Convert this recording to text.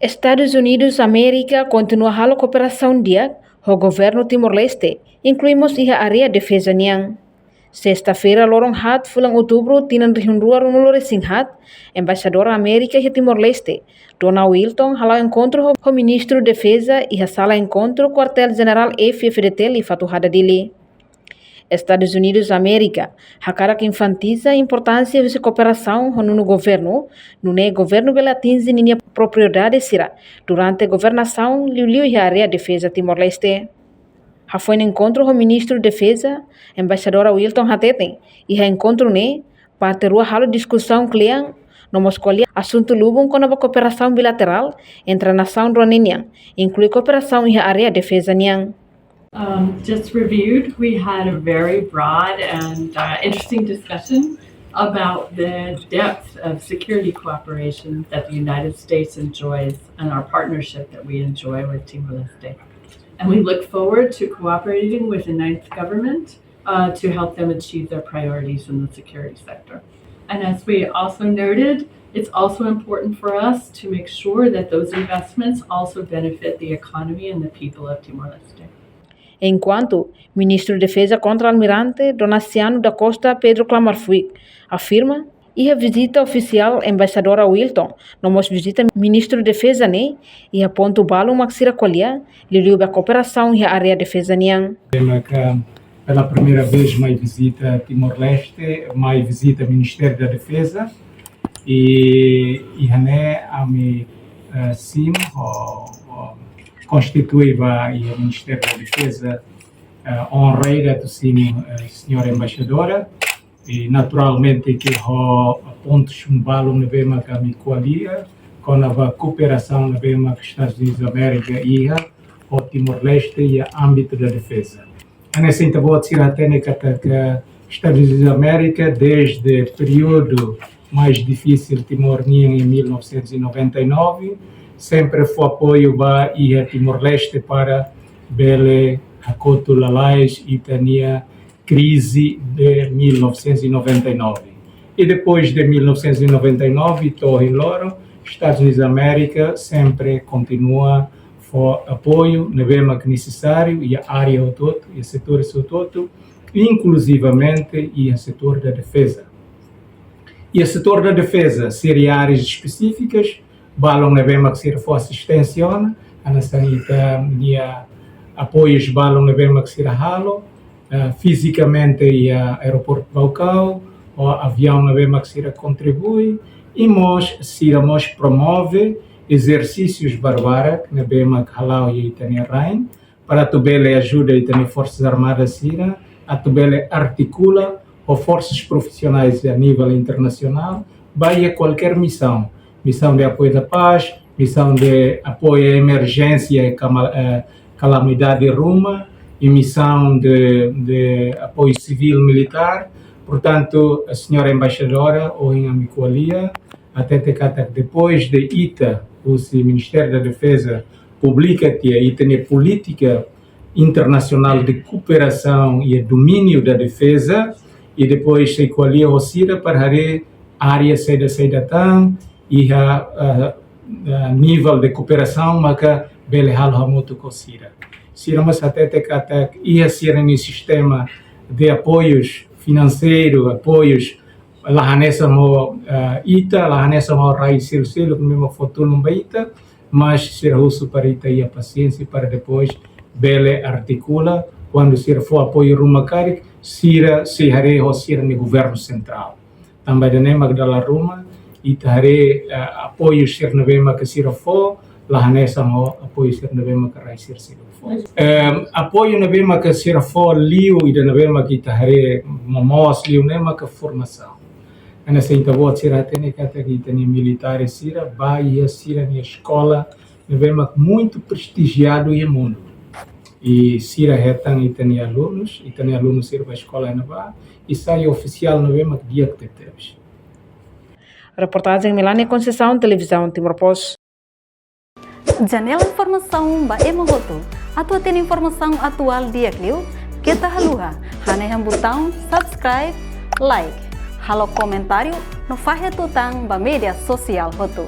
Estados Unidos América continua a cooperação dia com o governo Timor-Leste, incluímos a área de defesa niang. Sexta-feira, lorong hat fulang outubro, tinan rihundua runulore singhat, embaixadora América e Timor-Leste, Dona Wilton, halau encontro com o ministro de Defesa e a sala encontro quartel-general FFDT li fatuhada dele. Estados Unidos América, hakara que enfatiza a importância de cooperação com o governo, no governo bela atinge minha propriedade sira, durante a governação liu e a área de defesa Timor-Leste. Foi um encontro com o ministro de Defesa, embaixadora Wilton Hateten, e a encontro parte rua halo discussão cliente, no escolher assunto lubum com a cooperação bilateral entre a nação roninian, inclui cooperação e a área de defesa niang. Just reviewed, we had a very broad and interesting discussion about the depth of security cooperation that the United States enjoys and our partnership that we enjoy with Timor-Leste. And we look forward to cooperating with the Ninth Government to help them achieve their priorities in the security sector. And as we also noted, it's also important for us to make sure that those investments also benefit the economy and the people of Timor-Leste. Enquanto ministro de Defesa contra-almirante Donaciano da Costa Pedro Clamarfuig afirma e a visita oficial embaixadora Wilton, nós visita ministro de Defesa e a ponto balo maxira colher, liu da cooperação e a área de defesa niang. Pela primeira vez mais visita Timor-Leste, mais visita Ministério da Defesa e a me sim constituiva e o Ministério da Defesa honreira do senhora embaixadora e naturalmente que o ponto chumbalo na vema que me coalia com a cooperação na vema que Estados Unidos da América e o Timor-Leste e o âmbito da defesa. Nessa intervalo se atende que Estados Unidos da América desde o período mais difícil de Timor-Nian em 1999 sempre foi apoio a Timor-Leste para Bele, Hakoto, Lalais e Tania crise de 1999. E depois de 1999, Torre Loro, Estados Unidos da América sempre continua for apoio na vema que necessário e a área ao todo, e o setor ao todo, inclusivamente e o setor da defesa. E o setor da defesa seria áreas específicas, balão na vema que se for assistência, a sanita e apoios balão na vema que se halo, fisicamente e aeroporto local, o avião na vema que se contribui, e nós promove exercícios barbara na bema que halau e itania rain para tubele ajuda e itania forças armadas sira a tubele articula ou forças profissionais a nível internacional vai a qualquer missão de apoio da paz, missão de apoio à emergência e calamidade ruma e missão de apoio civil militar. Portanto, a senhora embaixadora ou em Amicoalia até depois de ITA, o Ministério da Defesa publica e tem política internacional de cooperação e domínio da defesa e depois se coalia o CIRA para a área saída tão e a nível de cooperação mas que bele hal muito com CIRA. CIRA mas até e a CIRA no sistema de apoios financeiro, apoios lá nessa ita lá nessa rai selo mesmo foto não baita mas ser uso para ita e a paciência para depois bele articula quando ser for apoio ruma caric sira se hare o sira no governo central também da nema da ruma ita hare apoio ser na vema que sira for lá nessa apoio ser na vema que rai sira for apoio na vema que sira for liu e na vema que ita hare momos liu nema que formação. Nessa intervalo sira tem que militares sira vai sira na escola vema muito prestigiado no mundo e sira retan e tem alunos sira para a escola na va e sai oficial no vema que dia que temos. Reportagem Melania Conceição, televisão Timor Post. Janela informação ba emogoto. Atua tem informação atual dia kliu kita haluha haneham botão subscribe like halo comentário no fahe tutang ba media sosial hotu.